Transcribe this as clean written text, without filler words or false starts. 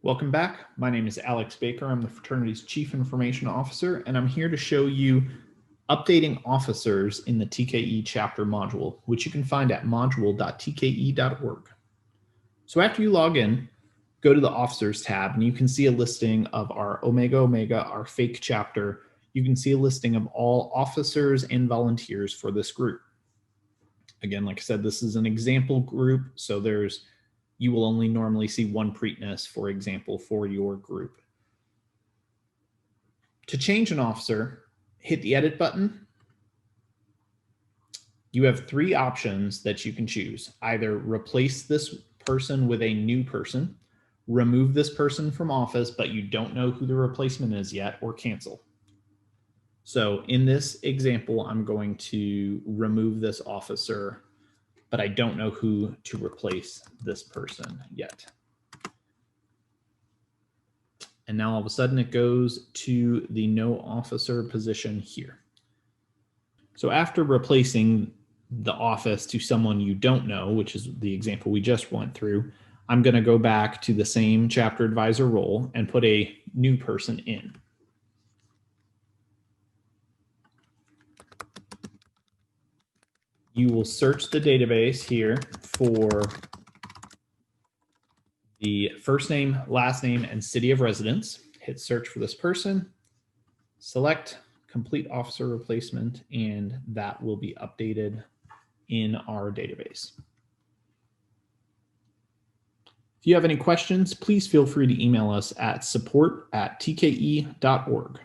Welcome back. My name is Alex Baker. I'm the fraternity's Chief Information Officer, and I'm here to show you updating officers in the TKE chapter module, which you can find at module.tka.org. So after you log in, go to the Officers tab, and you can see a listing of our Omega, our fake chapter. You can see a listing of all officers and volunteers for this group. Again, like I said, this is an example group, so you will only normally see one Preakness, for example, for your group. To change an officer, hit the edit button. You have three options that you can choose. Either replace this person with a new person, remove this person from office, but you don't know who the replacement is yet, or cancel. So in this example, I'm going to remove this officer, but I don't know who to replace this person yet. And now all of a sudden it goes to the no officer position here. So after replacing the office to someone you don't know, which is the example we just went through, I'm going to go back to the same chapter advisor role and put a new person in. You will search the database here for the first name, last name, and city of residence. Hit search for this person, select complete officer replacement, and that will be updated in our database. If you have any questions, please feel free to email us at support@tka.org.